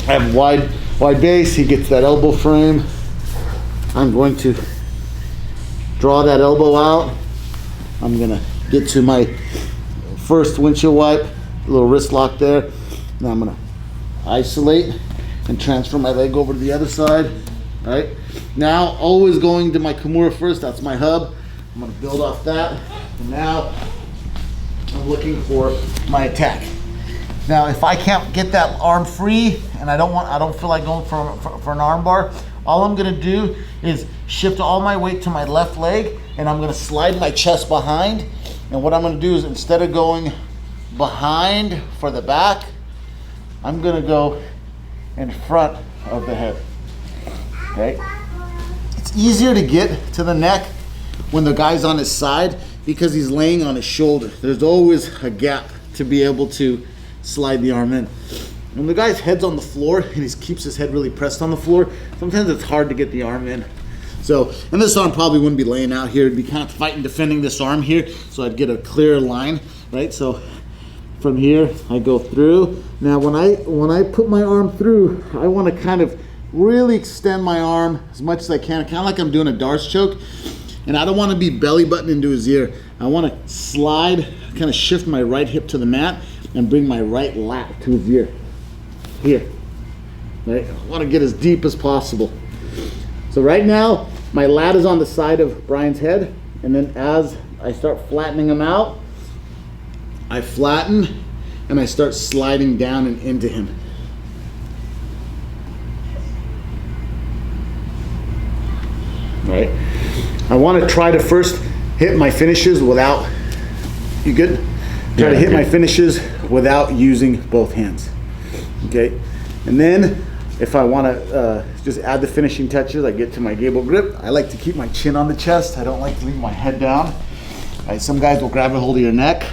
I have wide base. He gets that elbow frame. I'm going to draw that elbow out. I'm gonna get to my first windshield wipe, a little wrist lock there. Now I'm gonna isolate and transfer my leg over to the other side. All right. Now, always going to my Kimura first. That's my hub. I'm gonna build off that. And now I'm looking for my attack. Now, if I can't get that arm free and I don't feel like going for an arm bar, all I'm gonna do is shift all my weight to my left leg, and I'm gonna slide my chest behind. And what I'm gonna do is, instead of going behind for the back, I'm gonna go in front of the head. Okay? It's easier to get to the neck when the guy's on his side because he's laying on his shoulder. There's always a gap to be able to slide the arm in. When the guy's head's on the floor and he keeps his head really pressed on the floor, sometimes it's hard to get the arm in. So, and this arm probably wouldn't be laying out here. It'd be kind of fighting, defending this arm here, so I'd get a clearer line, right? So from here, I go through. Now, when I put my arm through, I want to kind of really extend my arm as much as I can, kind of like I'm doing a darts choke. And I don't want to be belly button into his ear. I want to slide, kind of shift my right hip to the mat and bring my right lat to his ear. Here, right? I want to get as deep as possible. So right now, my lat is on the side of Brian's head, and then as I start flattening him out, I flatten and I start sliding down and into him. Right? I want to try to first hit my finishes without, you good? Try to hit my finishes without using both hands. Okay? And then if I want to just add the finishing touches, I get to my gable grip. I like to keep my chin on the chest. I don't like to leave my head down. Right, some guys will grab a hold of your neck.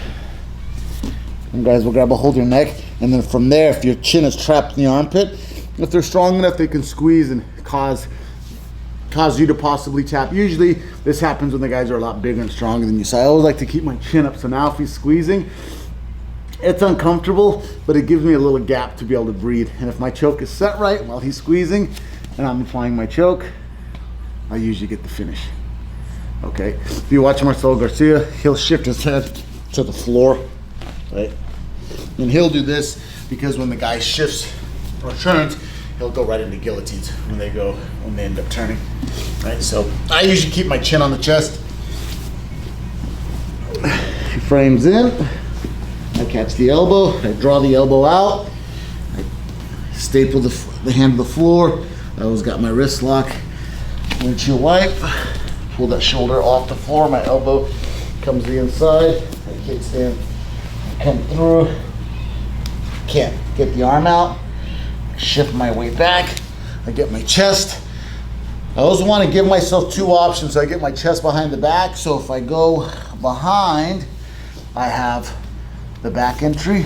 Some guys will grab a hold of your neck. And then from there, if your chin is trapped in the armpit, if they're strong enough, they can squeeze and cause you to possibly tap. Usually this happens when the guys are a lot bigger and stronger than you. So I always like to keep my chin up. So now if he's squeezing, it's uncomfortable, but it gives me a little gap to be able to breathe. And if my choke is set right while he's squeezing and I'm applying my choke, I usually get the finish. Okay, if you watch Marcelo Garcia, he'll shift his head to the floor, right? And he'll do this because when the guy shifts or turns, he'll go right into guillotines when they end up turning, right? So I usually keep my chin on the chest. He frames in. I catch the elbow, I draw the elbow out, I staple the hand to the floor. I always got my wrist lock, windshield wipe, pull that shoulder off the floor, my elbow comes to the inside, I kickstand, come through, can't get the arm out, shift my weight back, I get my chest. I always want to give myself two options, so I get my chest behind the back, so if I go behind, I have the back entry,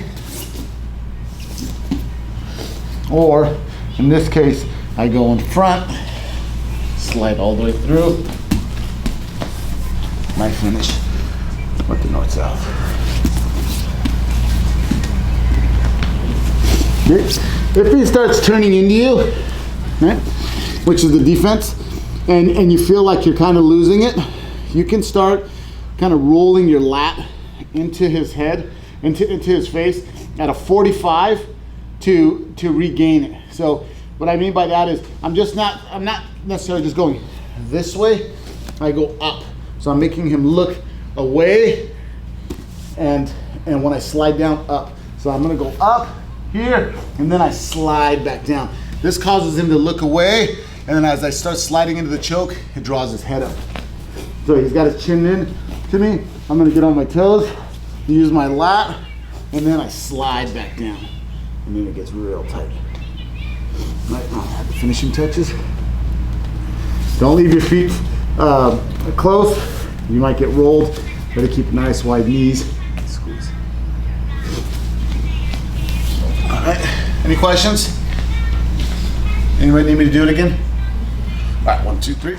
or in this case I go in front, slide all the way through, my finish with the north south. If he starts turning into you, right, which is the defense, and you feel like you're kind of losing it, you can start kind of rolling your lat into his head, into his face at a 45 to regain it. So what I mean by that is I'm not necessarily just going this way, I go up. So I'm making him look away and when I slide down, up. So I'm gonna go up here and then I slide back down. This causes him to look away, and then as I start sliding into the choke, it draws his head up. So he's got his chin in to me. I'm gonna get on my toes, use my lat, and then I slide back down. And then it gets real tight. Right, I'll add the finishing touches. Don't leave your feet close. You might get rolled. Try to keep nice wide knees. Squeeze. All right, any questions? Anybody need me to do it again? All right, 1, 2, 3.